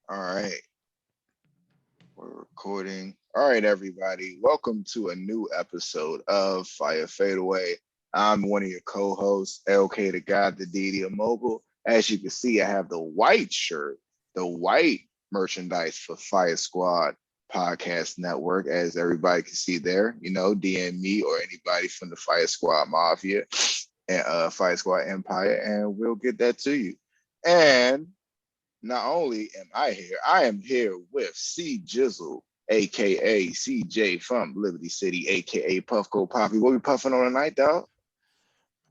All right, we're recording. All right, everybody. Welcome to a new episode of Fire Fadeaway. I'm one of your co-hosts, LK the God, the DD Mobile. As you can see, I have the white shirt, the white merchandise for Fire Squad Podcast Network, as everybody can see there. DM me or anybody from the Fire Squad Mafia and Fire Squad Empire, and we'll get that to you. And not only am I am here with C Jizzle, aka CJ from Liberty City, aka Puffco Poppy. What we puffing on tonight, dog?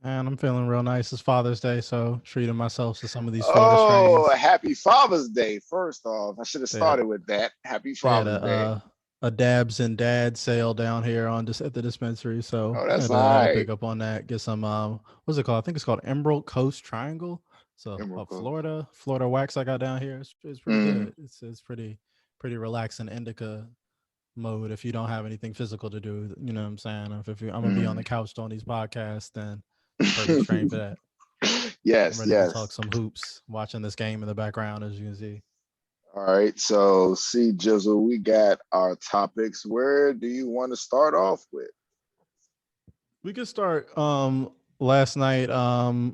And I'm feeling real nice. It's Father's Day, so treating myself to some of these Florida Oh, strains. happy Father's Day. First off, I should have They had, started with that. Happy they had Father's Day. a dabs and dad sale down here on just at the dispensary, so Oh, I that's had all to right. pick up on that. Get some what's it called? I think it's called Emerald Coast Triangle. So Emerald Coast. Florida wax I got down here. It's pretty Mm, good. It's pretty relaxing indica mode if you don't have anything physical to do. You know what I'm saying? I'm gonna be on the mm. couch doing these podcasts, then perfect strain for that. I'm Yes, ready to talk yes. some hoops, watching this game in the background, as you can see. All right. So, see, Jizzle, we got our topics. Where do you want to start off with? We could start last night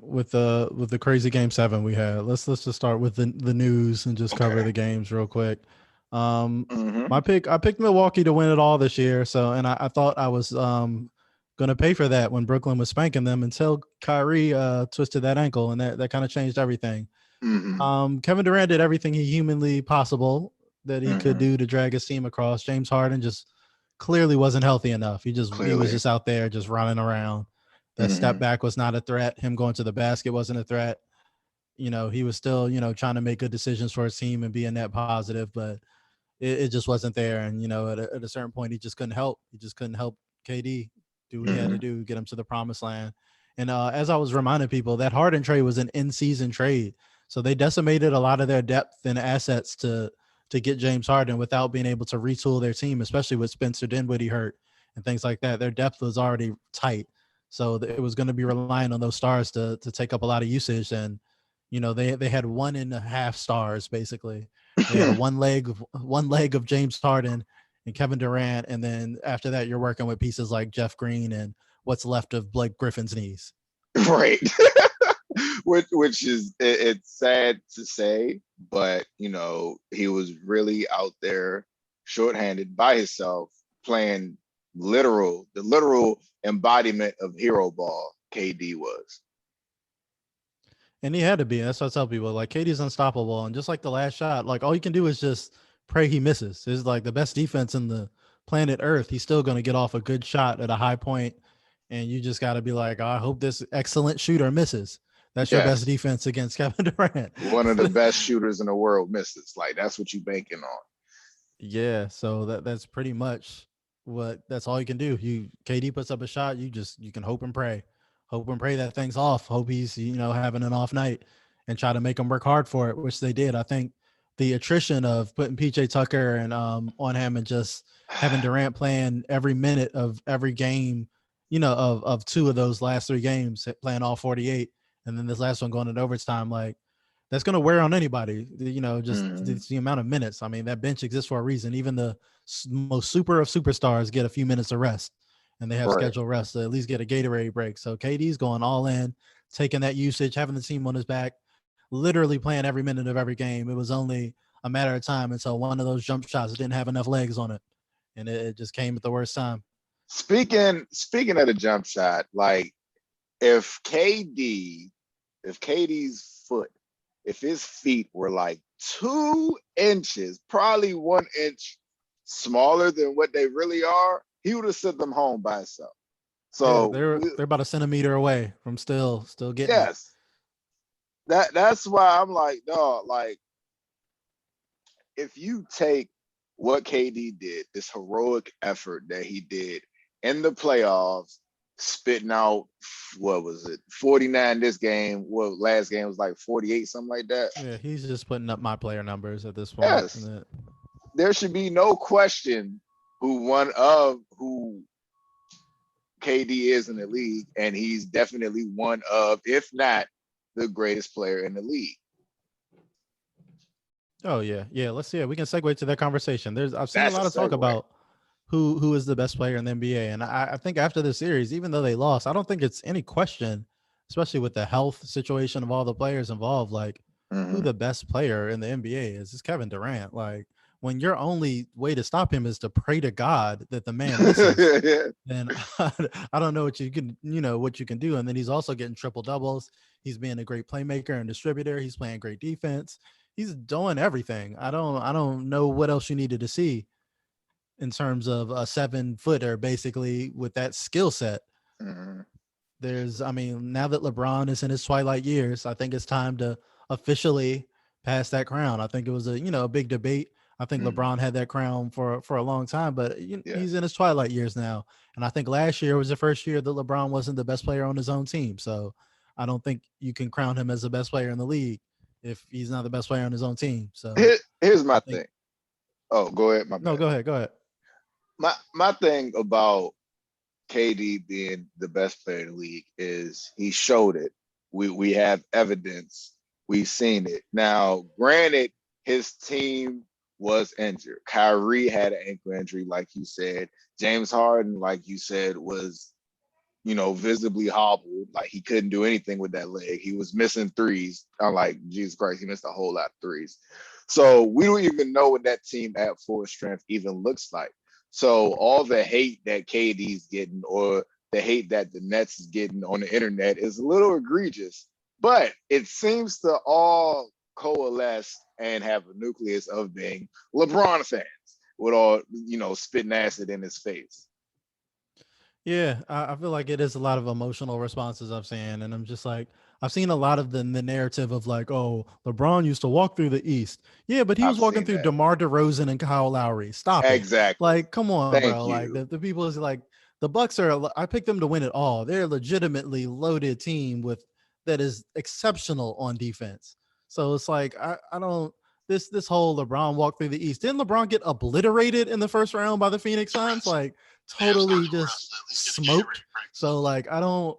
with the crazy game 7 we had. Let's just start with the news and just cover Okay. the games real quick. Um Mm-hmm. I picked Milwaukee to win it all this year, so and I thought I was gonna pay for that when Brooklyn was spanking them until Kyrie twisted that ankle, and that kind of changed everything. Mm-hmm. Kevin Durant did everything he humanly possible that he could Mm-hmm. do to drag his team across. James Harden just clearly wasn't healthy enough. He was Clearly. just out there just running around. That step Mm-hmm. back was not a threat. Him going to the basket wasn't a threat. He was still, trying to make good decisions for his team and be a net positive, but it just wasn't there. And at a certain point, he just couldn't help. He just couldn't help KD do what he had to Mm-hmm. do, get him to the promised land. And as I was reminding people, that Harden trade was an in-season trade, so they decimated a lot of their depth and assets to get James Harden without being able to retool their team, especially with Spencer Dinwiddie hurt and things like that. Their depth was already tight, so it was going to be relying on those stars to take up a lot of usage. And they had 1.5 stars basically. They had a one leg of James Harden and Kevin Durant, and then after that, you're working with pieces like Jeff Green and what's left of Blake Griffin's knees. Right. Which is it's sad to say, but he was really out there shorthanded by himself, playing the literal embodiment of hero ball. KD was. And he had to be. That's what I tell people. Like KD's unstoppable, and just like the last shot, like all you can do is just pray he misses. It's like the best defense in the planet Earth. He's still going to get off a good shot at a high point, and you just got to be like, I hope this excellent shooter misses. That's your best Yes. defense against Kevin Durant. One of the best shooters in the world misses. Like that's what you banking on. Yeah, so that's pretty much what that's all you can do. You KD puts up a shot, you can hope and pray that thing's off. Hope he's having an off night, and try to make him work hard for it, which they did. I think the attrition of putting PJ Tucker and on him and just having Durant playing every minute of every game, of two of those last three games, playing all 48, and then this last one going into overtime, like that's going to wear on anybody. Just Mm, the amount of minutes. I mean, that bench exists for a reason. Even the most super of superstars get a few minutes of rest, and they have right. scheduled rest to at least get a Gatorade break. So KD's going all in, taking that usage, having the team on his back, literally playing every minute of every game. It was only a matter of time until one of those jump shots didn't have enough legs on it, and it just came at the worst time. Speaking of the jump shot, like if KD, if KD's foot, if his feet were like 2 inches, probably 1 inch smaller than what they really are, he would have sent them home by himself. Yeah, So they're about a centimeter away from still getting it. yes, that's why I'm like, no, like if you take what KD did, this heroic effort that he did in the playoffs, spitting out what was it, 49 this game, what last game was like 48, something like that. Yeah, he's just putting up my player numbers at this point. And Yes, there should be no question who KD is in the league, and he's definitely one of, if not the greatest player in the league. Oh yeah, yeah. Let's see. Yeah, we can segue to that conversation. I've seen a That's a lot of talk segue. about who is the best player in the NBA, and I think after the series, even though they lost, I don't think it's any question, especially with the health situation of all the players involved, like who Hmm. the best player in the NBA is. It's Kevin Durant. Like when your only way to stop him is to pray to God that the man misses, then I don't know what you can, what you can do. And then he's also getting triple doubles. He's being a great playmaker and distributor. He's playing great defense. He's doing everything. I don't know what else you needed to see in terms of a 7 footer, basically with that skill set. Hmm. I mean, now that LeBron is in his twilight years, I think it's time to officially pass that crown. I think it was a big debate. I think Hmm. LeBron had that crown for a long time, but Yeah. he's in his twilight years now. And I think last year was the first year that LeBron wasn't the best player on his own team. So I don't think you can crown him as the best player in the league if he's not the best player on his own team. So Here's I my think thing. Oh, go ahead. My no, bad. go ahead, go ahead. My thing about KD being the best player in the league is he showed it. We have evidence. We've seen it. Now, granted, his team was injured. Kyrie had an ankle injury, like you said. James Harden, like you said, was visibly hobbled. Like he couldn't do anything with that leg. He was missing threes. I'm like, Jesus Christ, he missed a whole lot of threes. So we don't even know what that team at full strength even looks like. So all the hate that KD's getting or the hate that the Nets is getting on the internet is a little egregious, but it seems to all coalesce and have a nucleus of being LeBron fans with all, spitting acid in his face. Yeah, I feel like it is a lot of emotional responses I've seen, and I'm just like, I've seen a lot of the narrative of like, oh, LeBron used to walk through the East. Yeah, but he was I've walking seen through that. DeMar DeRozan and Kyle Lowry. Stop it. Exactly. Like, come on, Thank bro. Like you. the people is like the Bucks are. I picked them to win it all. They're a legitimately loaded team with that is exceptional on defense. So it's like I don't this whole LeBron walk through the East. Didn't LeBron get obliterated in the first round by the Phoenix Suns? Like totally just smoked. So like I don't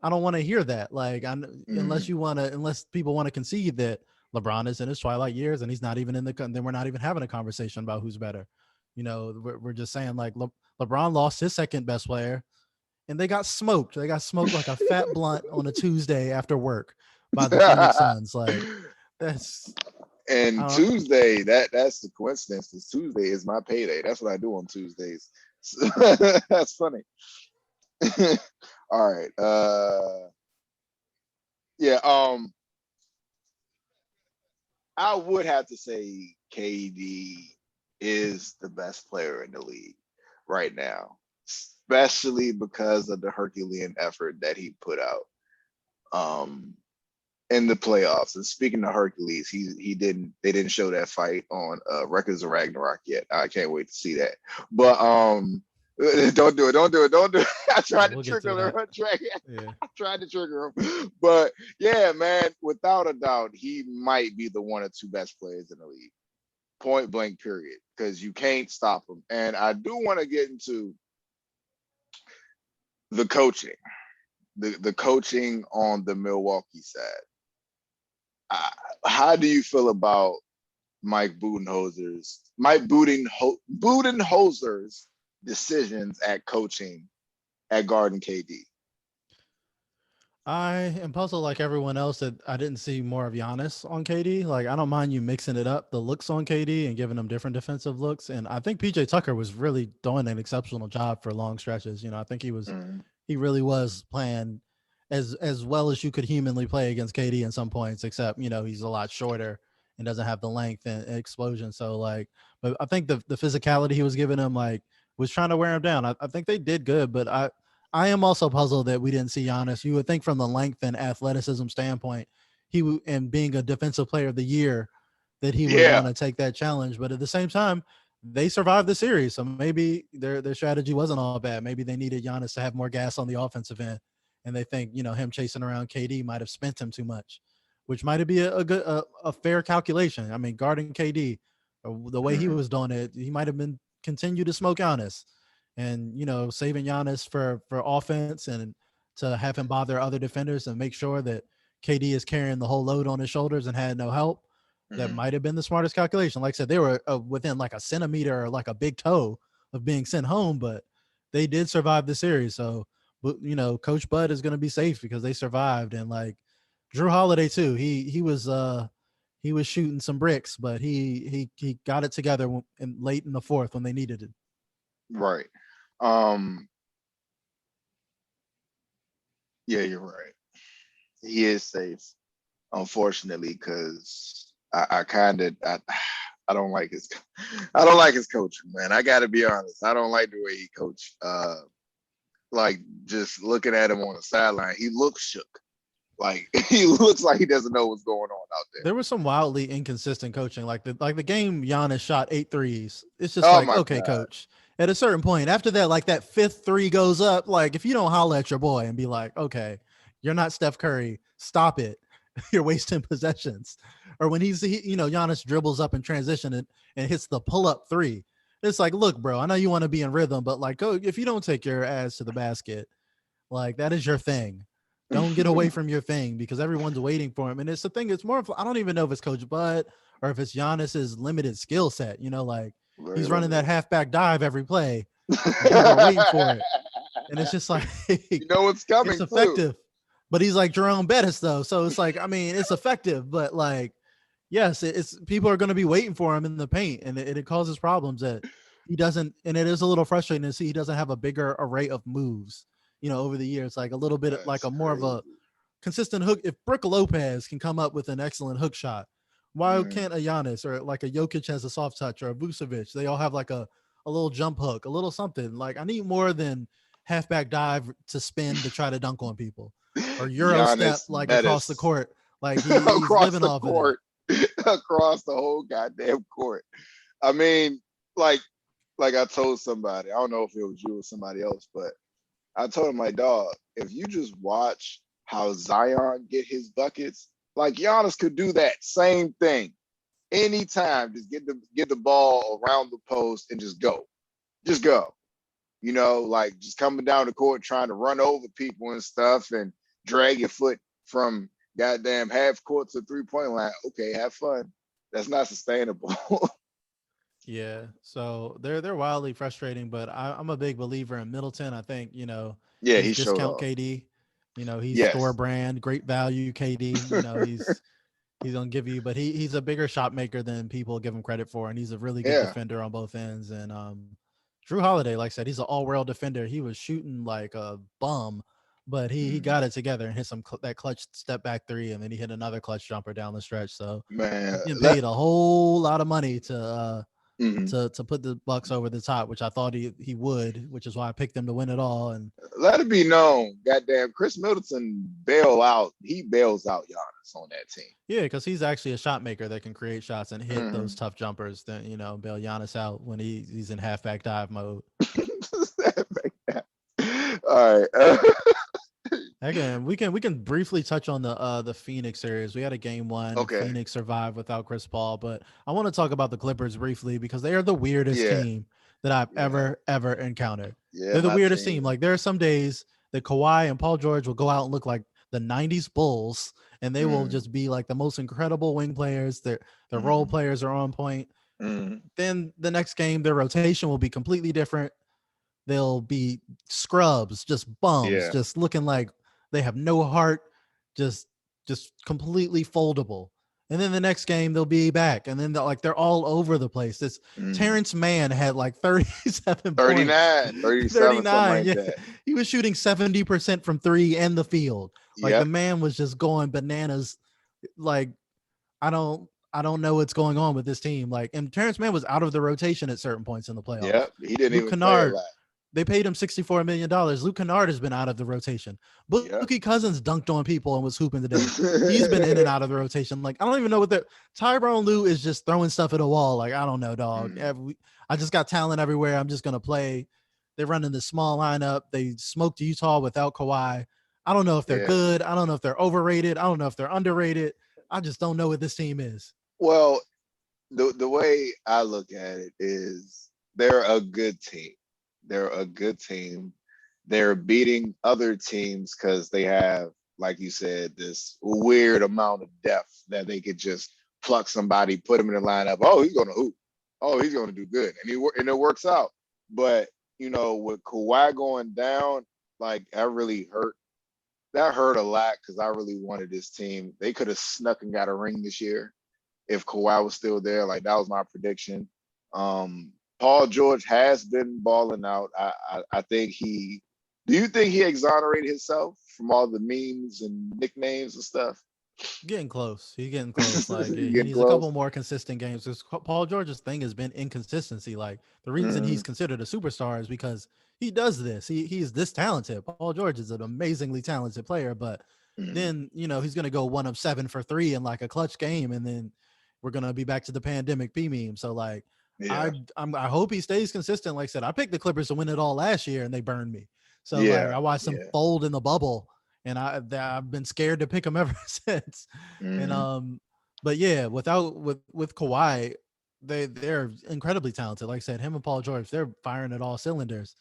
want to hear that. Like Mm. unless people want to concede that LeBron is in his twilight years and he's not even then we're not even having a conversation about who's better. We're just saying like LeBron lost his second best player and they got smoked. They got smoked like a fat blunt on a Tuesday after work by the Phoenix Suns. Like that's I And don't Tuesday, that's the coincidence. Because Tuesday is my payday. That's what I do on Tuesdays. That's funny. All right. Yeah. I would have to say KD is the best player in the league right now, especially because of the Herculean effort that he put out. Um, in the playoffs. And speaking of Hercules, he didn't they didn't show that fight on Records of Ragnarok yet. I can't wait to see that. But don't do it, don't do it, don't do it. I yeah, tried to we'll get to trigger that. him. Yeah. I tried to trigger him. But yeah, man, without a doubt, he might be the one or two best players in the league. Point blank, period. Because you can't stop him. And I do want to get into the coaching, the coaching on the Milwaukee side. Uh, how do you feel about Budenholzer's decisions at coaching at guarding KD? I am puzzled like everyone else that I didn't see more of Giannis on KD. Like I don't mind you mixing it up, the looks on KD and giving him different defensive looks. And I think PJ Tucker was really doing an exceptional job for long stretches. I think Mm, he really was playing as well as you could humanly play against KD in some points, except, he's a lot shorter and doesn't have the length and explosion. So like, but I think the physicality he was giving him like was trying to wear him down. I think they did good, but I am also puzzled that we didn't see Giannis. You would think from the length and athleticism standpoint, and being a defensive player of the year, that he would yeah. want to take that challenge. But at the same time, they survived the series, so maybe their strategy wasn't all bad. Maybe they needed Giannis to have more gas on the offensive end, and they think him chasing around KD might have spent him too much, which might be a good a fair calculation. I mean, guarding KD, the way he Mm, was doing it, he might have been continue to smoke Giannis and saving Giannis for offense and to have him bother other defenders and make sure that KD is carrying the whole load on his shoulders and had no help. that Mhm. might have been the smartest calculation. Like I said, they were within like a centimeter or like a big toe of being sent home, but they did survive the series. So, but Coach Bud is going to be safe because they survived. And like Drew Holiday too, he was shooting some bricks, but he got it together late in the fourth when they needed it. Right. Um, yeah, you're right. He is safe, unfortunately, because I kind of I don't like his I don't like his coaching, man. I got to be honest. I don't like the way he coached. Like just looking at him on the sideline, he looks shook. Like he looks like he doesn't know what's going on out there. There was some wildly inconsistent coaching. Like the game Giannis shot 8 threes. It's just Oh like, my okay, god. coach. At a certain point, after that, like that fifth three goes up, like if you don't holler at your boy and be like, okay, you're not Steph Curry, stop it. You're wasting possessions. Or when Giannis dribbles up in transition and hits the pull-up three. It's like, look, bro, I know you want to be in rhythm, but like, if you don't take your ass to the basket, like that is your thing. Don't get away from your thing because everyone's waiting for him. And it's the thing. It's more of, I don't even know if it's Coach Bud or if it's Giannis's limited skill set. Like Very he's running that limited. halfback dive every play, and people are waiting for it. And it's just like You know what's it's coming too. effective. But he's like Jerome Bettis though, so it's like, I mean, it's effective, but like, yes, it's people are going to be waiting for him in the paint, and it causes problems that he doesn't. And it is a little frustrating to see he doesn't have a bigger array of moves. Over the years, like a little bit like That's a more of a crazy. consistent hook. If Brook Lopez can come up with an excellent hook shot, why Mm, can't a Giannis or like a Jokic has a soft touch or a Vucevic? They all have like a little jump hook, a little something. Like I need more than halfback dive to spin to try to dunk on people or Euro step Giannis like across the Bettis court. Like he's across living the off of that. court, across the whole goddamn court. I mean, like I told somebody, I don't know if it was you or somebody else, but I told him, my dog, if you just watch how Zion get his buckets, like Giannis could do that same thing anytime. Just get the ball around the post and just go. Like just coming down the court trying to run over people and stuff and drag your foot from goddamn half court to 3-point line. Okay, have fun. That's not sustainable. Yeah, so they're wildly frustrating, but I'm a big believer in Middleton. I think Yeah, he's he showed discount off. KD. He's store Yes. brand, great value KD. He's gonna give you, but he's a bigger shot maker than people give him credit for, and he's a really good Yeah. defender on both ends. And Drew Holiday, like I said, he's an all world defender. He was shooting like a bum, but he Mm. got it together and hit that clutch step back three, and then he hit another clutch jumper down the stretch. So Man, he's getting paid a whole lot of money mhm. to put the Bucks over the top, which I thought he would, which is why I picked them to win it all. And Let it be known, goddamn, Chris Middleton he bails out Giannis on that team. yeah, because he's actually a shot maker that can create shots and hit those Mhm. tough jumpers that bail Giannis out when he's in halfback dive mode. All right. Again, we can briefly touch on the Phoenix series. We had a game one. Okay. Phoenix survived without Chris Paul, but I want to talk about the Clippers briefly because they are the weirdest Yeah. team that I've Yeah. ever encountered. Yeah. They're the My weirdest team. team. Like there are some days that Kawhi and Paul George will go out and look like the '90s Bulls, and they will Mm, just be like the most incredible wing players. Their role mm, players are on point. mm. Then the next game, their rotation will be completely different. They'll be scrubs, just bums, Yeah. just looking like they have no heart, just just completely foldable. And then the next game they'll be back, and then they're all over the place. This Mm. Terrence Mann had like 37 points, 39, 37, something 39. like Yeah, that. he was shooting 70% from three and the field. Like the Yep. man was just going bananas. Like I don't know what's going on with this team. Like, and Terrence Mann was out of the rotation at certain points in the playoffs. Yep. He didn't Luke even play a Kennard, lot. they paid him $64 million. Luke Kennard has been out of the rotation. Yep. Boogie Cousins dunked on people and was hooping today. He's been in and out of the rotation. Like, I don't even know what they're. Tyrone Lue is just throwing stuff at a wall. Like, I don't know, dog. Mm. I just got talent everywhere. I'm just gonna play. They're running the small lineup. They smoked Utah without Kawhi. I don't know if they're Yeah. good. I don't know if they're overrated. I don't know if they're underrated. I just don't know what this team is. Well, the way I look at it is they're a good team. They're a good team. They're beating other teams because they have, like you said, this weird amount of depth that they could just pluck somebody, put him in the lineup. Oh, he's gonna hoop. Oh, he's gonna do good, and it works out. But with Kawhi going down, like that really hurt. That hurt a lot because I really wanted this team. They could have snuck and got a ring this year if Kawhi was still there. Like that was my prediction. Paul George has been balling out. I think he. Do you think he exonerated himself from all the memes and nicknames and stuff? Getting close. He's getting close. Like You he getting needs a couple close? more consistent games. Because Paul George's thing has been inconsistency. Like the reason he's Mm-hmm. considered a superstar is because he does this. He's this talented. Paul George is an amazingly talented player, but Mm-hmm. then he's gonna go 1 of 7 for 3 in like a clutch game, and then we're gonna be back to the pandemic P meme. So like Yeah, I hope he stays consistent. Like I said, I picked the Clippers to win it all last year and they burned me. So like yeah, I watched them yeah. fold in the bubble, and I've been scared to pick them ever since. And Mm-hmm. but yeah, with Kawhi, they're incredibly talented. Like I said, him and Paul George, they're firing at all cylinders.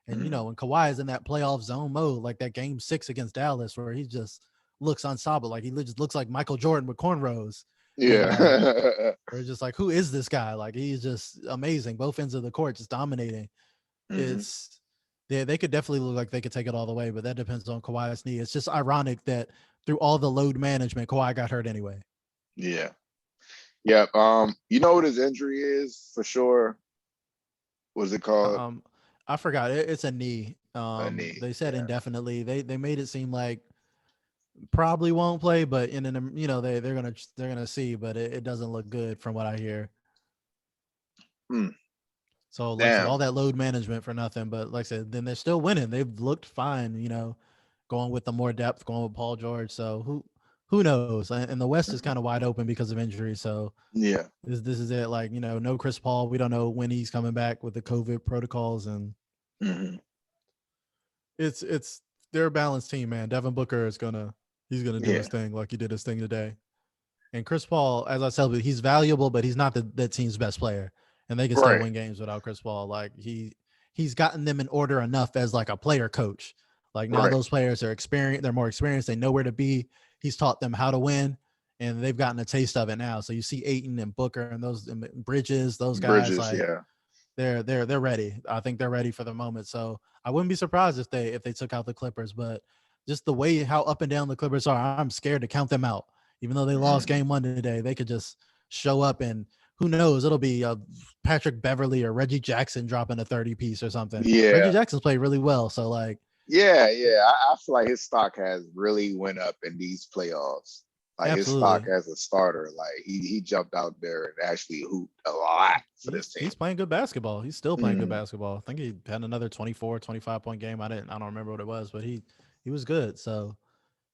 And Mm-hmm. when Kawhi is in that playoff zone mode, like that game 6 against Dallas, where he just looks unstoppable, like he just looks like Michael Jordan with cornrows, and Yeah. we're just like, who is this guy? Like he's just amazing, both ends of the court, just dominating. Mm-hmm. It's they could definitely look like they could take it all the way, but that depends on Kawhi's knee. It's just ironic that through all the load management, Kawhi got hurt anyway. Yeah. Yeah. You know what his injury is for sure? What's it called? Um, I forgot it's a knee. A knee. They said Yeah. indefinitely. They made it seem like probably won't play, but in an they're gonna see, but it doesn't look good from what I hear. Hmm. So like I said, Damn. all that load management for nothing. But like I said, then they're still winning. They've looked fine. Going with the more depth, going with Paul George. So who knows? And the West is kind of wide open because of injury. So Yeah. this is it. Like no Chris Paul. We don't know when he's coming back with the COVID protocols, and Mm-hmm. it's they're a balanced team, man. Devin Booker he's gonna do his Yeah. thing like he did his thing today. And Chris Paul, as I said, he's valuable, but he's not the team's best player, and they can still Right. win games without Chris Paul. Like he's gotten them in order enough as like a player coach. Like now Right. those players are experienced, they're more experienced, they know where to be. He's taught them how to win, and they've gotten a taste of it now. So you see Aiton and Booker and those and Bridges, those guys, Bridges. like Yeah. they're ready. I think they're ready for the moment. So I wouldn't be surprised if they took out the Clippers, but just the way how up and down the Clippers are, I'm scared to count them out. Even though they lost Mm-hmm. game 1 today, they could just show up, and who knows, it'll be Patrick Beverly or Reggie Jackson dropping a 30 piece or something. Reggie Yeah. Jackson's played really well, so like Yeah. Yeah. I feel like his stock has really went up in these playoffs. Like his stock absolutely. as a starter, like he jumped out there and actually hooped a lot for this He's team. he's playing good basketball. He's still playing good Mm-hmm. basketball. I think he had another 24, 25 point game. I don't remember what it was, but he was good. So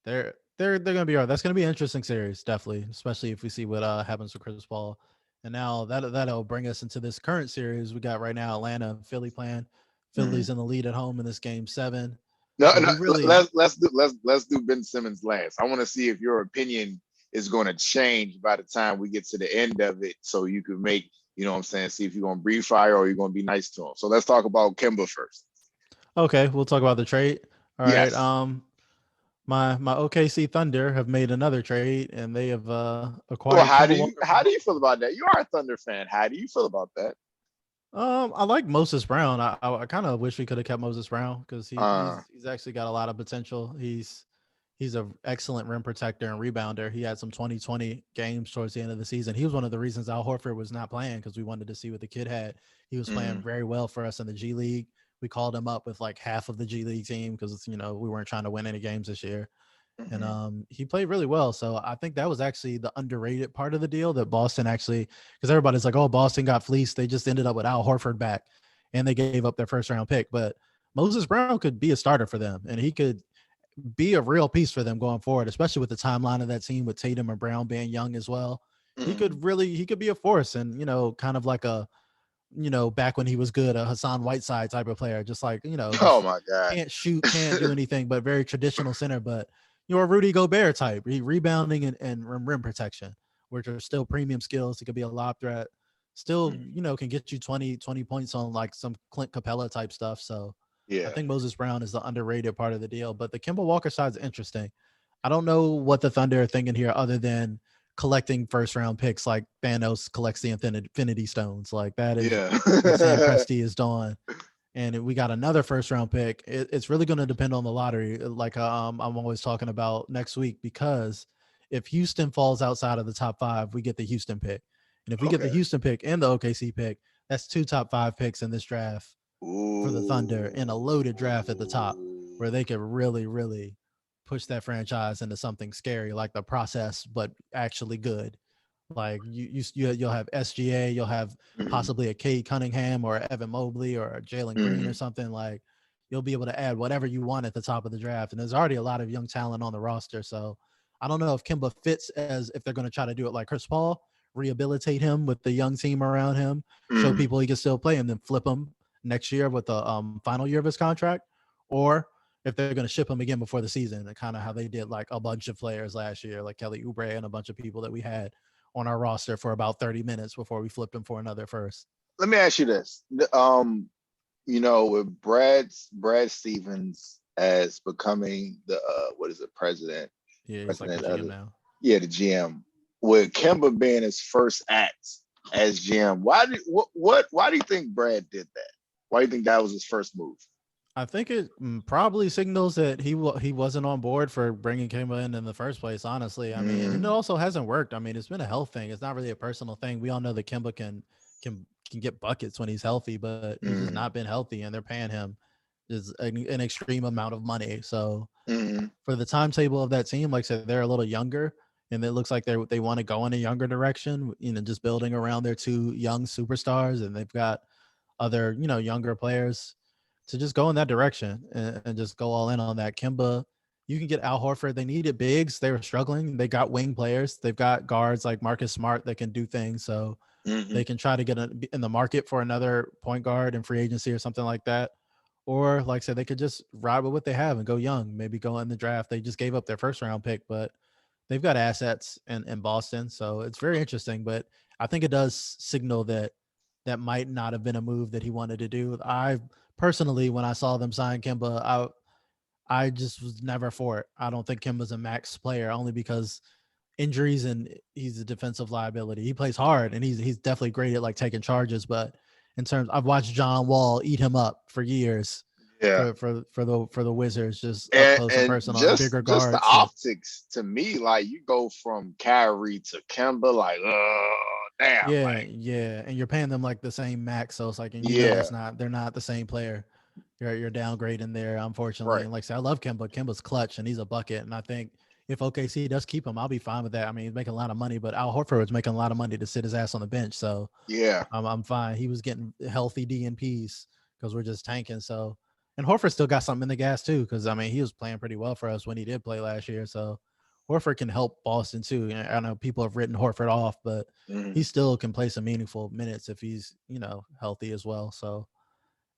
they're gonna be all right. That's gonna be an interesting series, definitely, especially if we see what happens with Chris Paul. And now that'll bring us into this current series we got right now. Atlanta, Philly playing. Mm-hmm. Philly's in the lead at home in this game 7. No, And no, we really let's do Ben Simmons last. I want to see if your opinion is going to change by the time we get to the end of it, so you can make what I'm saying. See if you're going to breathe fire or you're going to be nice to him. So let's talk about Kimba first. okay. We'll talk about the trade. All right. Yes. My OKC Thunder have made another trade, and they have Well, acquired Kemba Walker. how do you feel about that? You are a Thunder fan. How do you feel about that? I like Moses Brown. I kind of wish we could have kept Moses Brown because Uh, he's actually got a lot of potential. He's an excellent rim protector and rebounder. He had some 2020 games towards the end of the season. He was one of the reasons Al Horford was not playing because we wanted to see what the kid had. He was playing mm, very well for us in the G League. We called him up with like half of the G League team because we weren't trying to win any games this year. And mhm. he played really well. So I think that was actually the underrated part of the deal that Boston actually, because everybody's like, oh, Boston got fleeced. They just ended up with Al Horford back and they gave up their first round pick. But Moses Brown could be a starter for them and he could be a real piece for them going forward, especially with the timeline of that team with Tatum and Brown being young as well. Mm. He could be a force and, kind of like back when he was good, a Hassan Whiteside type of player, just like, Oh just my God. can't shoot, can't do anything, but very traditional center. But you're a Rudy Gobert type, rebounding and rim protection, which are still premium skills. He could be a lob threat, still, Mm. can get you 20 points on like some Clint Capella type stuff. So I Yeah. think Moses Brown is the underrated part of the deal. But the Kemba Walker side is interesting. I don't know what the Thunder are thinking here other than collecting first round picks like Thanos collects the Infinity Stones. Like that is Yeah. what Sam Presti is doing. And we got another first round pick. It's really going to depend on the lottery. Like I'm always talking about next week, because if Houston falls outside of the top 5, we get the Houston pick. And if we get the Okay. Houston pick and the OKC pick, that's 2 top 5 picks in this draft for the Thunder, Ooh. in a loaded draft at the top, where they could really, really push that franchise into something scary, like the process, but actually good. Like you'll have SGA, you'll have Mhm, possibly a Cade Cunningham or Evan Mobley or a Jalen Green or mhm. something. Like you'll be able to add whatever you want at the top of the draft. And there's already a lot of young talent on the roster. So I don't know if Kimba fits, as if they're going to try to do it like Chris Paul, rehabilitate him with the young team around him, show Mhm. people he can still play, and then flip him next year with the final year of his contract, or if they're going to ship him again before the season, and kind of how they did like a bunch of players last year, like Kelly Oubre and a bunch of people that we had on our roster for about 30 minutes before we flipped him for another first. Let me ask you this. With Brad Stevens as becoming the what is it, Yeah, he's like the president of GM the now. the GM, with Kemba being his first act as GM, why do you think Brad did that? Why do you think that was his first move? I think it probably signals that he wasn't on board for bringing Kemba in the first place. Honestly, I mean, and it Mm, also hasn't worked. I mean, it's been a health thing. It's not really a personal thing. We all know that Kemba can get buckets when he's healthy, but he's just mm, not been healthy, and they're paying him is an extreme amount of money. So mm, for the timetable of that team, like I said, they're a little younger, and it looks like they want to go in a younger direction. Just building around their 2 young superstars, and they've got other younger players to just go in that direction, and just go all in on that. Kimba, you can get Al Horford. They needed bigs. They were struggling. They got wing players. They've got guards like Marcus Smart that can do things. So mm, they can try to get in the market for another point guard in free agency or something like that. Or like I said, they could just ride with what they have and go young. Maybe go in the draft. They just gave up their first round pick, but they've got assets in Boston. So it's very interesting. But I think it does signal that that might not have been a move that he wanted to do. I personally, when I saw them sign Kimba, I just was never for it. I don't think Kimba's a max player, only because injuries, and he's a defensive liability. He plays hard, and he's definitely great at like taking charges, but in terms, I've watched John Wall eat him up for years yeah. for the Wizards, just up and close and and personal, and just bigger just the guards that. optics to me, like you go from Kyrie to Kemba, like damn, Yeah, like yeah, and you're paying them like the same max, so it's like, and yeah, it's not, they're not the same player. You're downgrading there, unfortunately. right, And like I said, I love Kemba. Kemba's clutch, and he's a bucket. And I think if OKC does keep him, I'll be fine with that. I mean, he's making a lot of money, but Al Horford was making a lot of money to sit his ass on the bench, so yeah, I'm fine. He was getting healthy DNPs because we're just tanking. So, and Horford still got something in the gas too, because I mean he was playing pretty well for us when he did play last year. So Horford can help Boston too. I know people have written Horford off, but he mm, still can play some meaningful minutes if he's healthy as well. So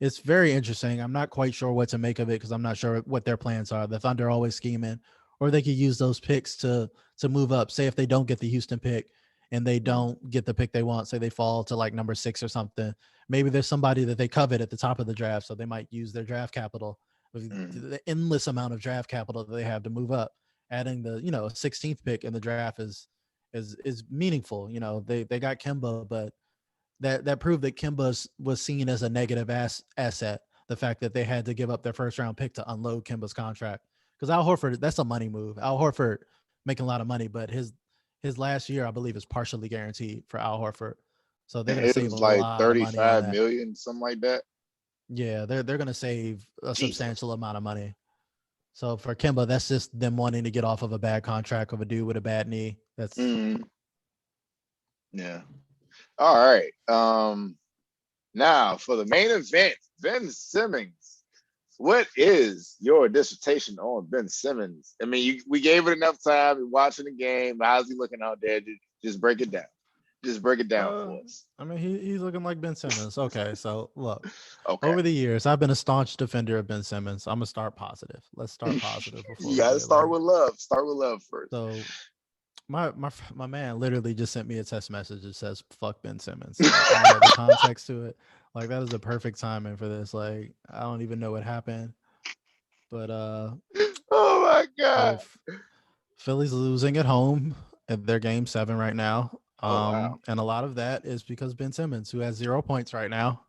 it's very interesting. I'm not quite sure what to make of it, because I'm not sure what their plans are. The Thunder are always scheming, or they could use those picks to move up. Say if they don't get the Houston pick and they mm, don't get the pick they want, say they fall to like number 6 or something. Maybe there's somebody that they covet at the top of the draft, so they might use their draft capital, mm. the endless amount of draft capital that they have, to move up. Adding the 16th pick in the draft is meaningful. They got Kemba, but that proved that Kimba was seen as a negative asset. The fact that they had to give up their first round pick to unload Kimba's contract, because Al Horford, that's a money move. Al Horford making a lot of money, but his last year, I believe, is partially guaranteed for Al Horford, so they're And going to it save a was like lot of money on 35 that. million, something like that. Yeah, they're going to save a Jesus. substantial amount of money. So for Kimba, that's just them wanting to get off of a bad contract of a dude with a bad knee. That's Mm, yeah. All right. Now for the main event, Ben Simmons. What is your dissertation on Ben Simmons? I mean, we gave it enough time. You're watching the game. How's he looking out there? Just break it down. Just break it down Uh, for us. I mean, he's looking like Ben Simmons. Okay, so look, Okay. over the years, I've been a staunch defender of Ben Simmons. I'm gonna start positive. Let's start positive before You we got to get start like. with love. Start with love first. So my man literally just sent me a text message that says "fuck Ben Simmons." Like, I don't know the context to it. Like, that is the perfect timing for this. Like, I don't even know what happened, but Oh my so God. Philly's losing at home. at their game 7 right now. Oh wow. And a lot of that is because Ben Simmons, who has 0 points right now.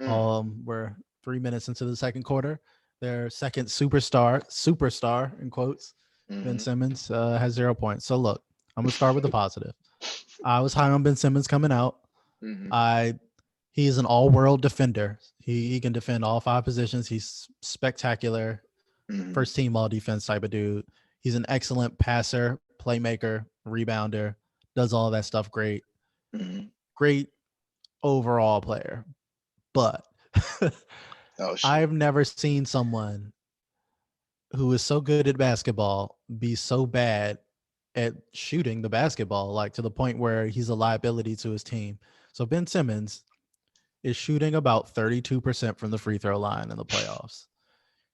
Mm, We're 3 minutes into the second quarter. Their second superstar in quotes, Ben hmm Simmons, has 0 points. So look, I'm gonna start with the positive. I was high on Ben Simmons coming out. hmm I He's an all-world defender. He can defend all 5 positions. He's spectacular, hmm first team all defense type of dude. He's an excellent passer, playmaker, rebounder, does all that stuff great. hmm Great overall player. But Oh shit. I've never seen someone who is so good at basketball be so bad at shooting the basketball, like to the point where he's a liability to his team. So Ben Simmons is shooting about 32% from the free throw line in the playoffs.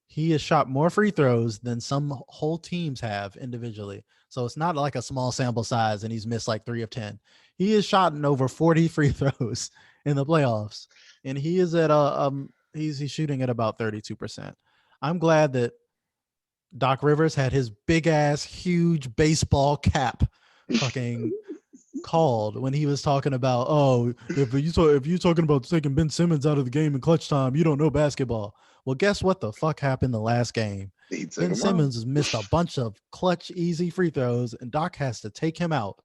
He has shot more free throws than some whole teams have individually. So it's not like a small sample size and he's missed like 3 of 10. He has shot in over 40 free throws in the playoffs. And he is at he's shooting at about 32%. I'm glad that Doc Rivers had his big ass huge baseball cap fucking called when he was talking about, oh, if you talking about taking Ben Simmons out of the game in clutch time, you don't know basketball. Well, guess what the fuck happened the last game? He took Ben him out. Simmons has missed a bunch of clutch easy free throws, and Doc has to take him out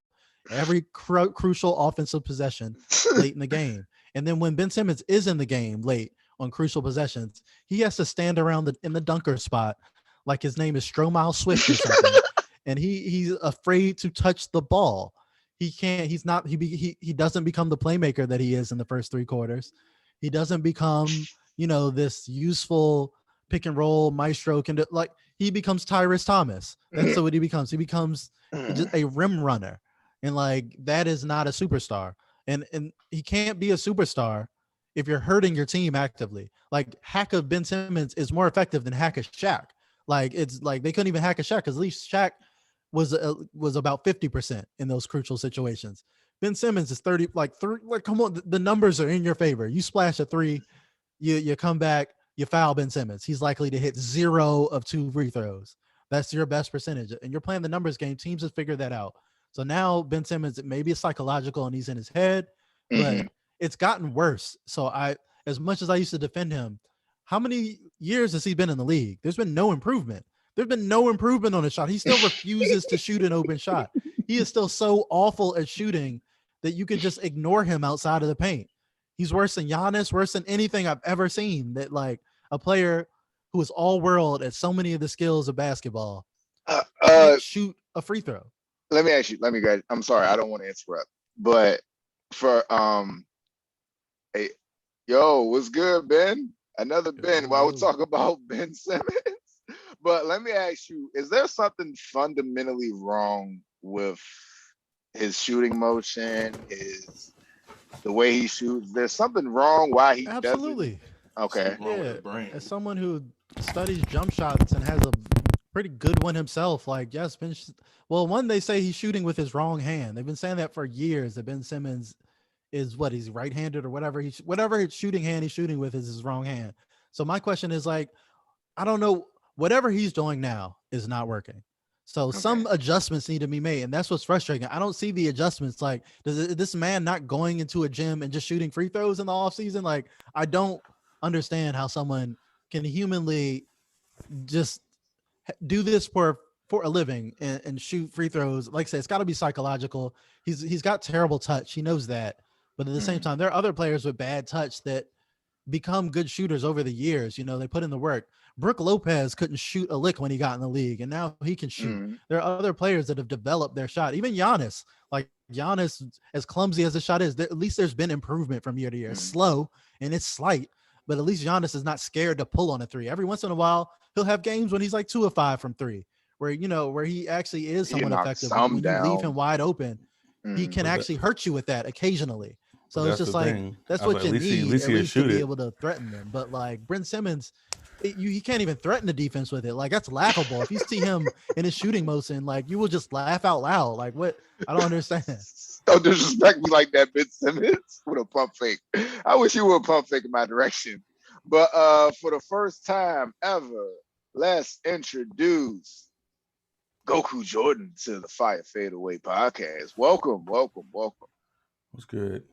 every crucial offensive possession late in the game. And then when Ben Simmons is in the game late on crucial possessions, he has to stand around in the dunker spot like his name is Stromile Swift or something, and he's afraid to touch the ball. He can't. He's not. He doesn't become the playmaker that he is in the first 3 quarters. He doesn't become this useful pick and roll maestro can do, like he becomes Tyrese Thomas. That's what he becomes. He becomes just a rim runner, and like that is not a superstar. And he can't be a superstar if you're hurting your team actively. Like hack of Ben Simmons is more effective than hack of Shaq. Like it's like they couldn't even hack a Shaq because at least Shaq was about 50% in those crucial situations. Ben Simmons is 30, like three, like come on, the numbers are in your favor. You splash a three, you come back, you foul Ben Simmons. He's likely to hit 0 of 2 free throws. That's your best percentage. And you're playing the numbers game. Teams have figured that out. So now Ben Simmons, maybe it's psychological and he's in his head, but hmm it's gotten worse. So as much as I used to defend him, how many years has he been in the league? There's been no improvement. There's been no improvement on his shot. He still refuses to shoot an open shot. He is still so awful at shooting that you can just ignore him outside of the paint. He's worse than Giannis, worse than anything I've ever seen. That like a player who is all world at so many of the skills of basketball Uh, uh, can't shoot a free throw. Let me ask you. Let me go. I'm sorry. I don't want to interrupt, but for hey, yo, what's good, Ben? Another Ben. Yo, While we yo. talk about Ben Simmons, but let me ask you: is there something fundamentally wrong with his shooting motion? Is the way he shoots? There's something wrong why he doesn't. Absolutely. Okay. Something wrong with Yeah. his brain. As someone who studies jump shots and has a pretty good one himself, like yes, well, one they say he's shooting with his wrong hand. They've been saying that for years. That Ben Simmons is what he's right-handed or whatever. Whatever his shooting hand he's shooting with is his wrong hand. So my question is like, I don't know. Whatever he's doing now is not working. So Okay. some adjustments need to be made, and that's what's frustrating. I don't see the adjustments. Like, is this man not going into a gym and just shooting free throws in the off season? Like, I don't understand how someone can humanly just do this for a living and shoot free throws. Like I said, it's got to be psychological. He's got terrible touch. He knows that, but at the same Mm, time, there are other players with bad touch that become good shooters over the years. They put in the work. Brooke Lopez couldn't shoot a lick when he got in the league, and now he can shoot. mm, There are other players that have developed their shot. Even Giannis, like Giannis, as clumsy as the shot is, at least there's been improvement from year to year. It's mm, slow and it's slight, but at least Giannis is not scared to pull on a three. Every once in a while, he'll have games when he's like 2 of 5 from three, where he actually is he can somewhat knock effective. some When you leave him down. wide open, he Mm, can But that, actually hurt you with that occasionally. but So it's that's just the like thing. that's I was what like, you at need least at he'll least to shoot be it. able to threaten them. But like Brent Simmons, he can't even threaten the defense with it. Like that's laughable. If you see him in his shooting motion, like you will just laugh out loud. Like what? I don't understand. Don't disrespect me like that, Ben Simmons, with a pump fake. I wish you would pump fake in my direction. But for the first time ever, let's introduce Goku Jordan to the Fire Fade Away podcast. Welcome, welcome, welcome. What's good?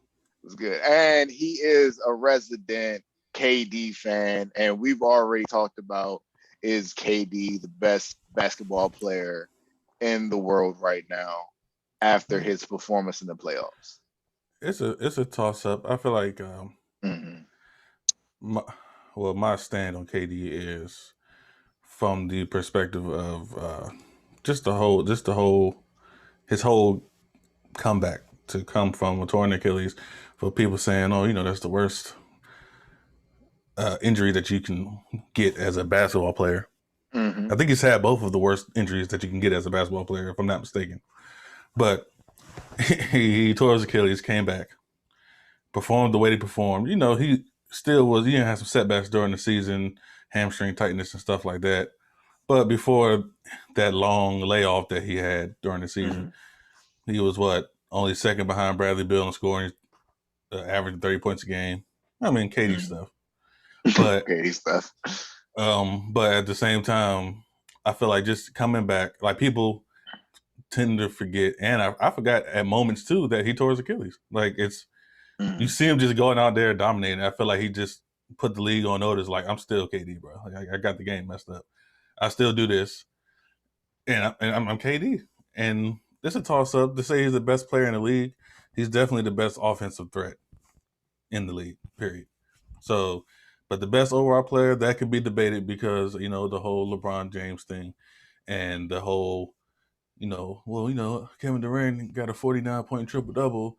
It's good. And he is a resident KD fan. And we've already talked about, is KD the best basketball player in the world right now after his performance in the playoffs? It's a toss up. I feel like Mhm. my stand on KD is from the perspective of just the whole his whole comeback to come from a torn Achilles, for people saying, oh, that's the worst injury that you can get as a basketball player. Mhm. I think he's had both of the worst injuries that you can get as a basketball player, if I'm not mistaken. But he tore his Achilles, came back, performed the way he performed. He still was, he had some setbacks during the season, hamstring tightness and stuff like that. But before that long layoff that he had during the season, he was only second behind Bradley Beal in scoring, averaging 30 points a game. I mean, KD stuff. But KD stuff. But at the same time, I feel like just coming back, like people tend to forget, and I forgot at moments too that he tore his Achilles. Like you see him just going out there dominating. I feel like he just put the league on notice. Like, I'm still KD, bro. Like, I got the game messed up. I still do this, and I'm KD. And it's a toss up to say he's the best player in the league. He's definitely the best offensive threat in the league. Period. So, but the best overall player, that could be debated because the whole LeBron James thing, and the whole Kevin Durant got a 49-point triple double.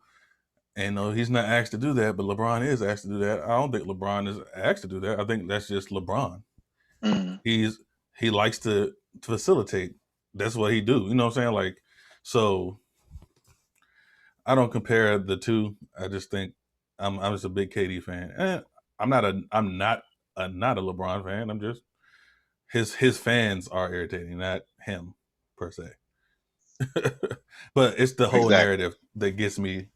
And he's not asked to do that, but LeBron is asked to do that. I don't think LeBron is asked to do that. I think that's just LeBron. He likes to facilitate. That's what he do. You know what I'm saying? Like, so I don't compare the two. I just think I'm just a big KD fan. And I'm not a LeBron fan. I'm just his fans are irritating, not him per se. But it's the whole narrative that gets me.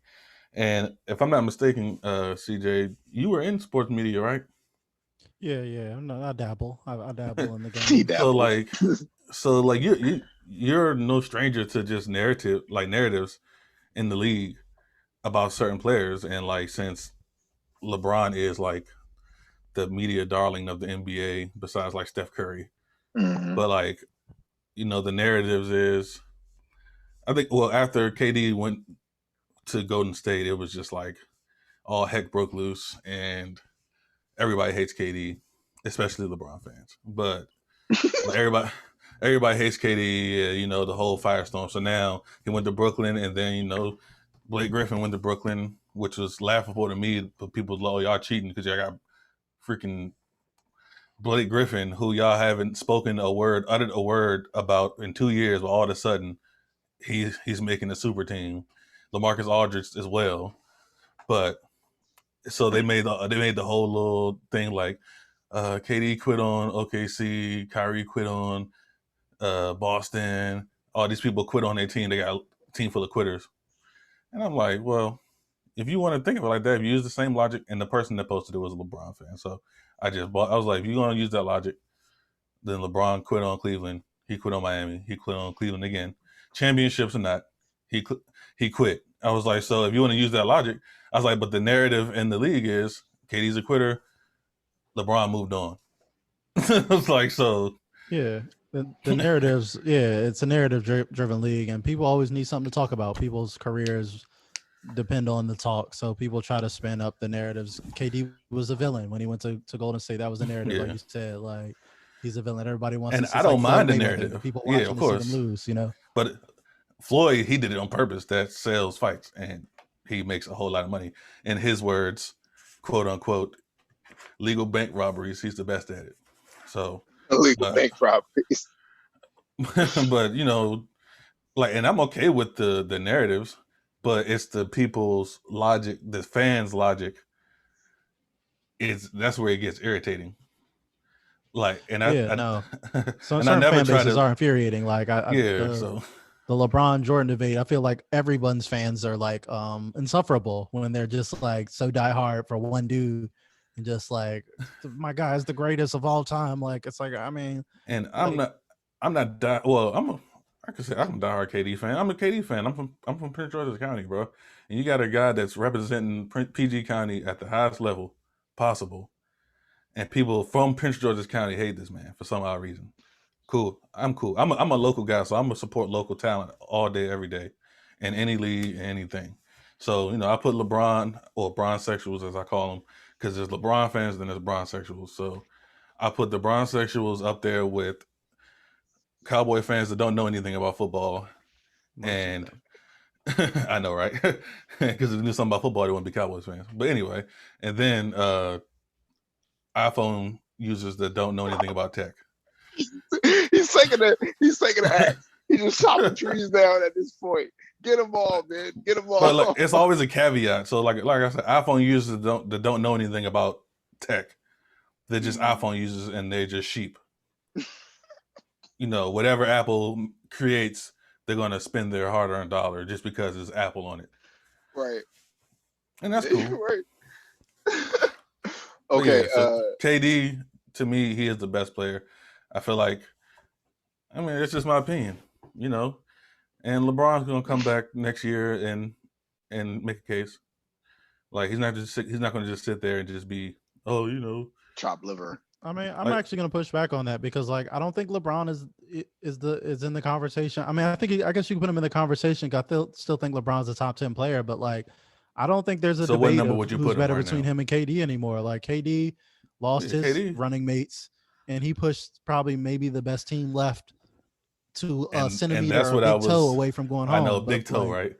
And if I'm not mistaken, CJ, you were in sports media, right? Yeah. I dabble. I dabble in the game. So you're no stranger to just narratives in the league about certain players, and like since LeBron is like the media darling of the NBA, besides like Steph Curry, but like the narratives is, I think, well, after KD went to Golden State, it was just like all heck broke loose, and everybody hates KD, especially LeBron fans. But like everybody hates KD. The whole firestorm. So now he went to Brooklyn, and then Blake Griffin went to Brooklyn, which was laughable to me. But people, oh, y'all cheating because y'all got freaking Blake Griffin, who y'all haven't uttered a word about in 2 years. But all of a sudden, he's making a super team. LaMarcus Aldridge as well, but. So they made the whole little thing like KD quit on OKC, Kyrie quit on Boston. All these people quit on their team. They got a team full of quitters. And I'm like, well, if you want to think of it like that, if you use the same logic, and the person that posted it was a LeBron fan. So I was like, if you're going to use that logic, then LeBron quit on Cleveland. He quit on Miami. He quit on Cleveland again. Championships or not, he quit. I was like, so if you want to use that logic, I was like, but the narrative in the league is KD's a quitter. LeBron moved on. I was like, so. Yeah. The narratives, it's a narrative-driven league, and people always need something to talk about. People's careers depend on the talk, so people try to spin up the narratives. KD was a villain when he went to Golden State. That was a narrative, like you said. Like, he's a villain. Everybody wants and to see. I don't mind the Mayweather. narrative. People watching of course. to see them lose, But Floyd, he did it on purpose. That sells fights, and he makes a whole lot of money. In his words, quote unquote, legal bank robberies, he's the best at it. So illegal bank robberies. But and I'm okay with the narratives, but it's the people's logic, the fans' logic. That's where it gets irritating. Like, and some and I never fan bases are infuriating. Like the LeBron Jordan debate, I feel like everyone's fans are like insufferable when they're just like so diehard for one dude, and just like, my guy is the greatest of all time. Like, it's like, I mean, and like, I'm not well, I could say I'm a diehard KD fan. I'm a KD fan. I'm from Prince George's County, bro. And you got a guy that's representing PG County at the highest level possible, and people from Prince George's County hate this man for some odd reason. Cool. I'm cool. I'm a local guy, so I'm gonna support local talent all day, every day, in any league, anything. So I put LeBron, or Bron-sexuals as I call them, because there's LeBron fans, then there's Bron-sexuals. So I put the Bron-sexuals up there with Cowboy fans that don't know anything about football, and I know, right? Because if they knew something about football, they wouldn't be Cowboys fans. But anyway, and then iPhone users that don't know anything about tech. He's taking the axe. He just chopping trees down at this point. Get them all, man. Get them all. But like, it's always a caveat. So like I said, iPhone users that don't know anything about tech. They're just iPhone users, and they're just sheep. Whatever Apple creates, they're gonna spend their hard-earned dollar just because it's Apple on it. Right. And that's cool. Right. Okay. Yeah, so KD, to me, he is the best player. I feel like, it's just my opinion, And LeBron's gonna come back next year and make a case. Like he's not gonna just sit there and just be, chop liver. I'm actually going to push back on that because, like, I don't think LeBron is in the conversation. I guess you can put him in the conversation. I still think LeBron's a top 10 player, but like, I don't think there's a debate of who's better between him and KD anymore. Like, KD lost his running mates, and he pushed probably maybe the best team left to a centimeter or a big toe away from going home. I know, big toe, right?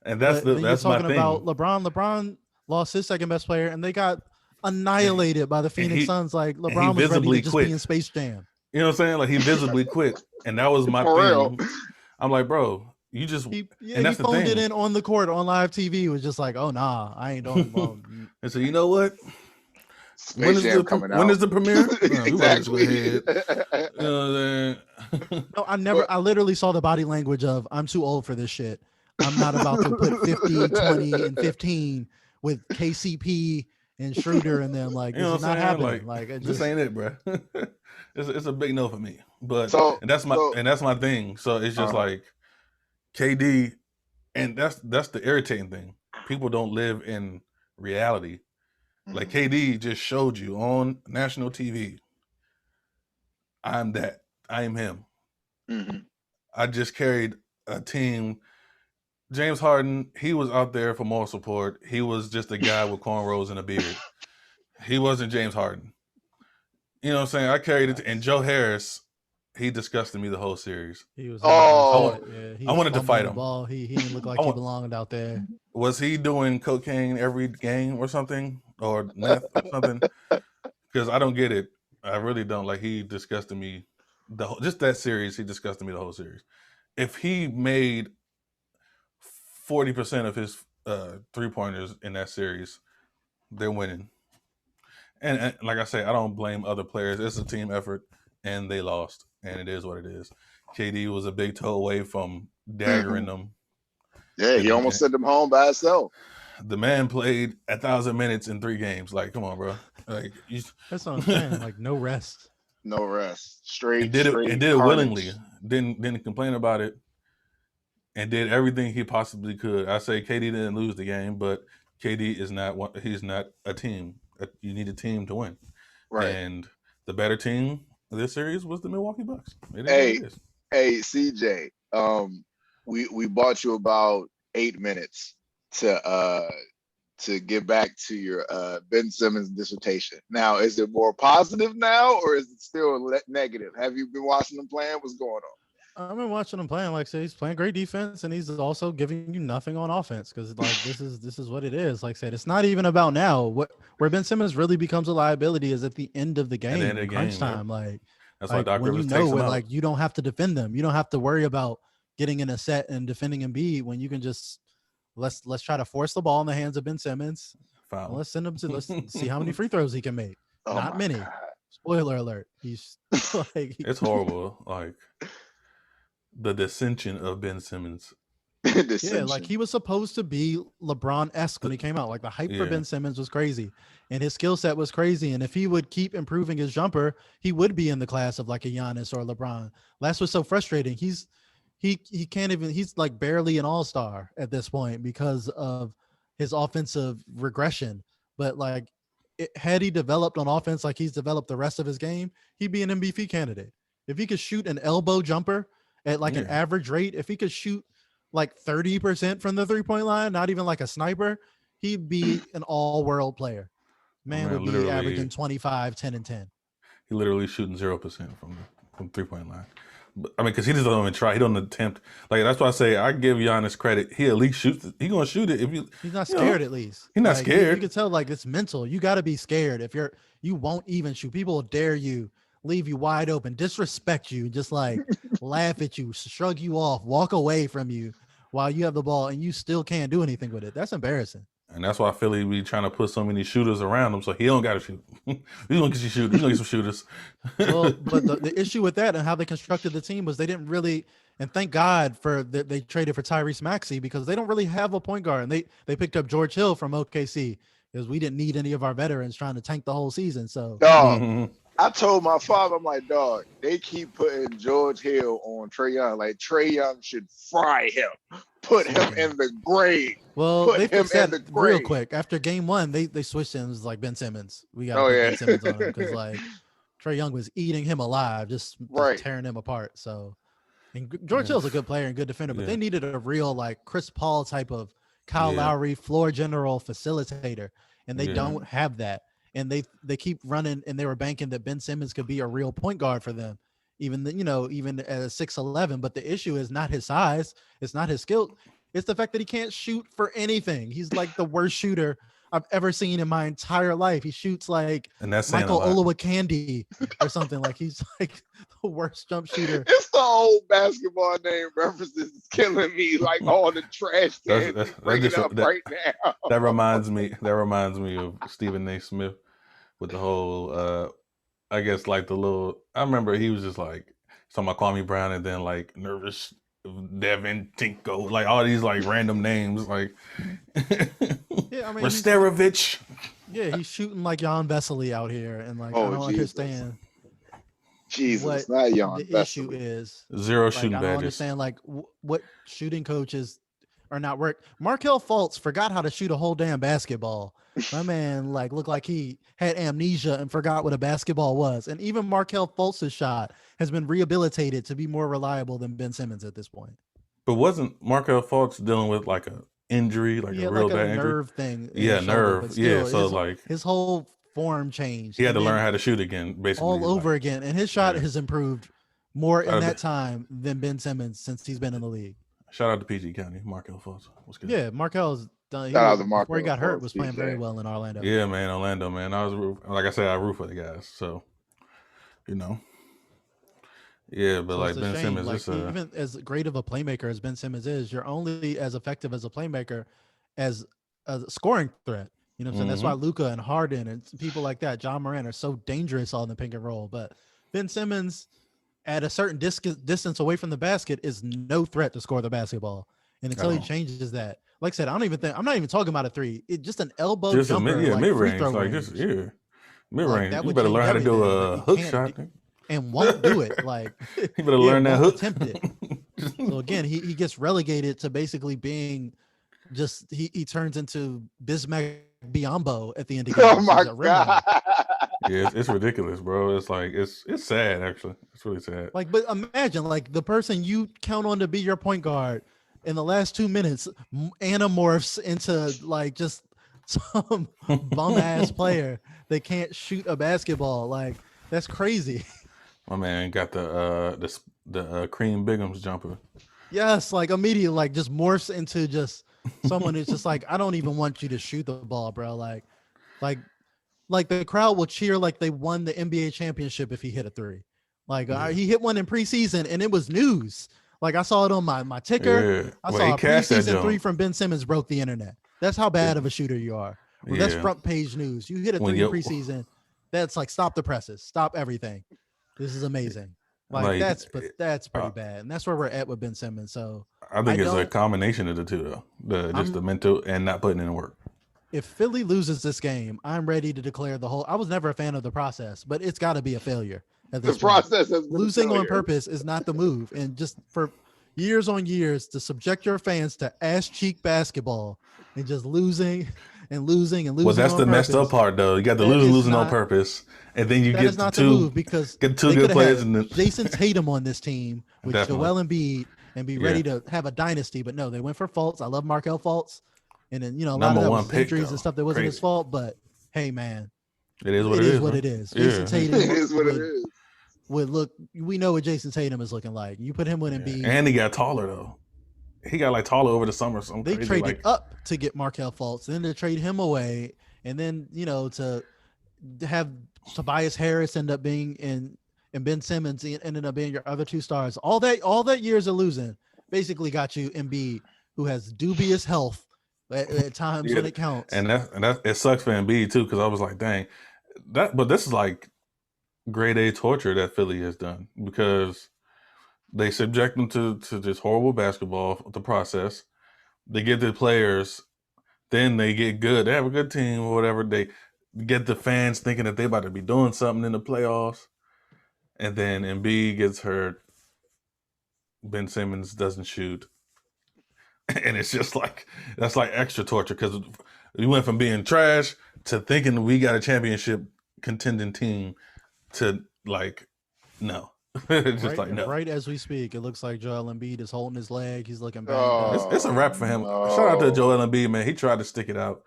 And that's my thing. About LeBron. LeBron lost his second best player, and they got annihilated by the Phoenix Suns. Like LeBron was ready to just be in Space Jam. You know what I'm saying? Like he visibly quit, and that was my thing. Real. I'm like, bro, you just and that's he phoned it in on the court on live TV. Was just like, oh nah, I ain't doing well. And so you know what? When is the premiere? Exactly. No, I literally saw the body language of I'm too old for this shit. I'm not about to put 50, 20, and 15 with KCP and Schroeder and them. Like, this is not happening. Like this ain't it, bro. It's a big no for me. But that's my thing. So it's just like KD, and that's the irritating thing. People don't live in reality. Like KD just showed you on national TV. I'm that. I am him. Mm-hmm. I just carried a team. James Harden, he was out there for moral support. He was just a guy with cornrows and a beard. He wasn't James Harden. You know what I'm saying? I carried it. And Joe Harris, he disgusted me the whole series. He was. I wanted to fight him. Ball. He didn't look like he belonged out there. Was he doing cocaine every game or something? Or meth or something? Because I don't get it. I really don't. Like, he disgusted me. Just that series, he disgusted me the whole series. If he made 40% of his 3-pointers in that series, they're winning. And like I say, I don't blame other players. It's a team effort, and they lost. And it is what it is. KD was a big toe away from daggering them. Yeah, he almost sent them home by himself. The man played 1,000 minutes in 3 games. Like, come on, bro. Like, that's what I'm saying. Like, no rest. No rest. Straight. And did it willingly. Didn't complain about it. And did everything he possibly could. I say KD didn't lose the game, but KD is not. He's not a team. You need a team to win. Right. And the better team of this series was the Milwaukee Bucks. Hey, CJ. We bought you about 8 minutes to get back to your Ben Simmons dissertation. Now, is it more positive now, or is it still negative? Have you been watching them playing? What's going on? I've been watching him playing. Like I say, he's playing great defense, and he's also giving you nothing on offense because, like, this is what it is. Like I said, it's not even about now. Where Ben Simmons really becomes a liability is at the end of the game, crunch time. Yeah. Like, that's why Doc when Rivers you know takes him when, out. like, you don't have to defend them. You don't have to worry about getting in a set and defending Embiid when you can just let's try to force the ball in the hands of Ben Simmons. Foul. Let's see how many free throws he can make. Not many. God. Spoiler alert. He's like, it's horrible. Like, the dissension of Ben Simmons. Yeah, like he was supposed to be LeBron-esque when he came out. Like the hype for Ben Simmons was crazy, and his skill set was crazy. And if he would keep improving his jumper, he would be in the class of like a Giannis or LeBron. That's what's so frustrating. He's he can't even. He's like barely an all-star at this point because of his offensive regression. But like, had he developed on offense like he's developed the rest of his game, he'd be an MVP candidate. If he could shoot an elbow jumper at like an average rate, if he could shoot like 30% from the 3-point line, not even like a sniper, he'd be an all-world player. Man would be averaging 25, 10, and 10. He literally shooting 0% from 3-point line. But, I mean, because he just don't even try. He don't attempt. Like, that's why I say I give Giannis credit. He at least shoots it. He gonna shoot it if you. He's not scared. At least he's not scared. You can tell like it's mental. You got to be scared if you won't even shoot. People will dare you, leave you wide open, disrespect you, just like laugh at you, shrug you off, walk away from you while you have the ball, and you still can't do anything with it. That's embarrassing. And that's why Philly be trying to put so many shooters around him, so he don't got to shoot. He's gonna get you shooters. He's gonna get some shooters. Well, but the issue with that and how they constructed the team was they didn't really, and thank God for they traded for Tyrese Maxey because they don't really have a point guard. And they picked up George Hill from OKC because we didn't need any of our veterans trying to tank the whole season. So dog, I told my father, I'm like, dog, they keep putting George Hill on Trae Young. Like Trae Young should fry him, put him in the grave. Well, they fixed that real quick. After game one, they switched him. It was like Ben Simmons. We got Ben Simmons on him because like Trae Young was eating him alive, just tearing him apart. So, and George Hill's a good player and good defender, but they needed a real like Chris Paul type of Kyle Lowry floor general facilitator, and they don't have that. And they keep running, and they were banking that Ben Simmons could be a real point guard for them, even at 6'11". But the issue is not his size, it's not his skill. It's the fact that he can't shoot for anything. He's like the worst shooter I've ever seen in my entire life. He shoots like Michael Olowokandi or something. Like he's like the worst jump shooter. It's the old basketball name references is killing me. Like all the trash cans bringing up right now. That reminds me of Stephen A. Smith with the whole. I guess like the little. I remember he was just like talking about Kwame Brown and then like nervous. Devin Tinko, like all these like random names, like Rasterovich. Yeah, he's shooting like Jan Vesely out here, and like I don't understand. Jesus, not Jan the issue is zero shooting badges. I don't understand like what shooting coaches are not work. Markelle Fultz forgot how to shoot a whole damn basketball. My man like looked like he had amnesia and forgot what a basketball was. And even Markelle Fultz's shot has been rehabilitated to be more reliable than Ben Simmons at this point. But wasn't Markelle Fultz dealing with like a injury, like a real bad nerve thing? Yeah, nerve. Still, so like his whole form changed. He had to learn how to shoot again, basically. All over again. And his shot has improved more in that time than Ben Simmons since he's been in the league. Shout out to PG County, Markelle Fultz. What's good? Yeah, Markelle's done. Before he got hurt, was playing very well in Orlando. Yeah, man, Orlando, man. I was like I said, I root for the guys. So, yeah, but so like Ben Simmons, like, even as great of a playmaker as Ben Simmons is, you're only as effective as a playmaker as a scoring threat. You know what I'm saying? That's why Luka and Harden and people like that, John Moran, are so dangerous on the pick and roll. But Ben Simmons, at a certain distance away from the basket, is no threat to score the basketball. And until he changes that, like I said, I'm not even talking about a three. It's just an elbow jumper, mid-range, mid-range. You better learn how to do a hook shot. And won't do it. Like you better learn that hook. Attempt it. So again, he gets relegated to basically being just he turns into Bismack Biyombo at the end of the game. Oh my god. Yeah, it's ridiculous, bro. It's like it's sad actually. It's really sad. Like, but imagine like the person you count on to be your point guard in the last 2 minutes anamorphs into like just some bum ass player that can't shoot a basketball. Like that's crazy. My man got the Cream Bigums jumper. Yes, like immediately, like just morphs into just someone who's just like, I don't even want you to shoot the ball, bro. Like the crowd will cheer like they won the NBA championship if he hit a three. Like he hit one in preseason and it was news. Like I saw it on my ticker. Yeah. I saw a preseason three from Ben Simmons broke the internet. That's how bad of a shooter you are. Well, that's front page news. You hit a three in preseason. That's like stop the presses, stop everything. This is amazing. Like that's pretty bad, and that's where we're at with Ben Simmons. So I think it's a combination of the two, though. The mental and not putting in the work. If Philly loses this game, I'm ready to declare the whole. I was never a fan of the process, but it's got to be a failure. At this process has been losing on purpose is not the move, and just for years on years to subject your fans to ass cheek basketball and just losing and losing and losing. Well, that's on the purpose. messed up part, though. You got the That is losing on not- purpose, and then you That get is not the the move because get two they good could players, have and then Jason Tatum on this team with Definitely. Joel Embiid and be ready to have a dynasty. But no, they went for Fultz. I love Markelle Fultz, and then a lot Number of that one was his pick, injuries though. and stuff that wasn't his Crazy. fault. But hey, man, it is what it is is. what Huh? it is. Yeah. Jason Tatum It is what it is. would look. We know what Jason Tatum is looking like. You put him with Embiid, And he got taller though. He got like taller over the summer. they traded up to get Markelle Fultz, then to trade him away, and then to have Tobias Harris end up being and Ben Simmons ended up being your other two stars. All that years of losing basically got you Embiid, who has dubious health at times when it counts. And that it sucks for Embiid too, because I was like, dang, but this is like grade A torture that Philly has done, because they subject them to this horrible basketball, the process. They get the players, then they get good. They have a good team or whatever. They get the fans thinking that they about to be doing something in the playoffs. And then Embiid gets hurt. Ben Simmons doesn't shoot. And it's just like, that's like extra torture, because we went from being trash to thinking we got a championship contending team to like, no. Just right, like, no. Right as we speak, it looks like Joel Embiid is holding his leg. He's looking banged up. It's a wrap for him. No. Shout out to Joel Embiid, man. He tried to stick it out,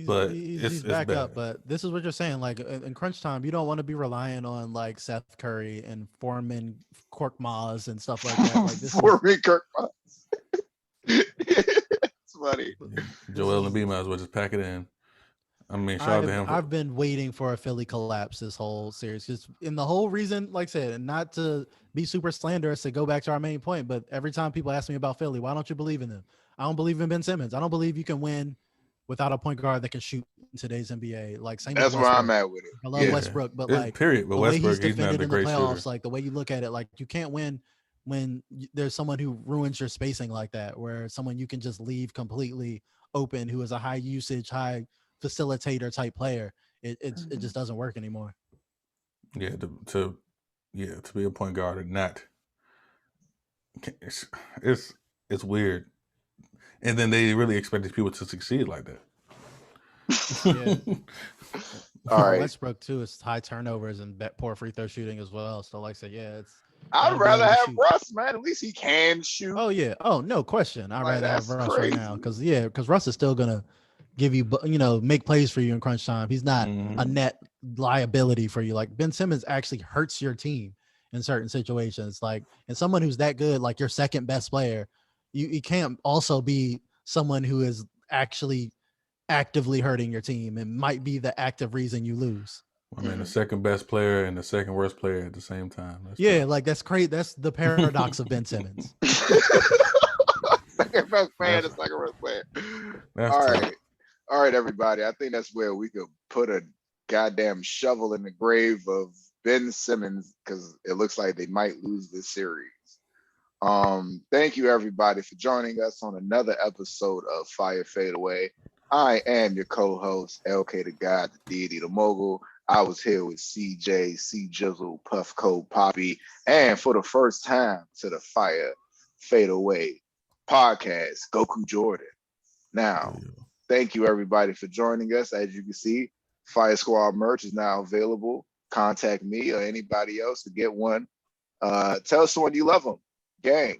but he's back bad. up. But this is what you're saying. Like in crunch time, you don't want to be relying on like Seth Curry and Foreman Korkmaz and stuff like that. Like this Foreman Korkmaz. It's funny. Joel Embiid might as well just pack it in. I mean, shout out to him. I've been waiting for a Philly collapse this whole series. Just in the whole reason, like I said, and not to be super slanderous, to go back to our main point, but every time people ask me about Philly, why don't you believe in them? I don't believe in Ben Simmons. I don't believe you can win without a point guard that can shoot in today's NBA. Like same. That's where I'm at with it. I love Westbrook, but like period. But the way Westbrook, he's defended not in the the great playoffs, shooter. like the way you look at it, like you can't win when there's someone who ruins your spacing like that, where someone you can just leave completely open, who is a high usage, high facilitator type player. It just doesn't work anymore. Yeah, to be a point guard and not, it's weird. And then they really expect these people to succeed like that. Yeah. All right. Westbrook too is high turnovers and poor free throw shooting as well. So like I said, yeah, it's. I'd rather have Russ, man. At least he can shoot. Oh yeah. Oh no question. I'd rather have Russ crazy. right now because Russ is still gonna give you make plays for you in crunch time. He's not a net liability for you. Like Ben Simmons actually hurts your team in certain situations. Like, and someone who's that good, like your second best player, you can't also be someone who is actually actively hurting your team and might be the active reason you lose. I mean, the second best player and the second worst player at the same time. Tough. Like that's crazy. That's the paradox of Ben Simmons. Second best player, the second worst player. All right, everybody. I think that's where we could put a goddamn shovel in the grave of Ben Simmons, because it looks like they might lose this series. Thank you, everybody, for joining us on another episode of Fire Fade Away. I am your co-host, LK the God, the Deity, the Mogul. I was here with CJ, C Jizzle, Puff Code, Poppy, and for the first time to the Fire Fade Away podcast, Goku Jordan. Now, thank you everybody for joining us. As you can see, Fire Squad merch is now available. Contact me or anybody else to get one. Tell someone you love them. Gang,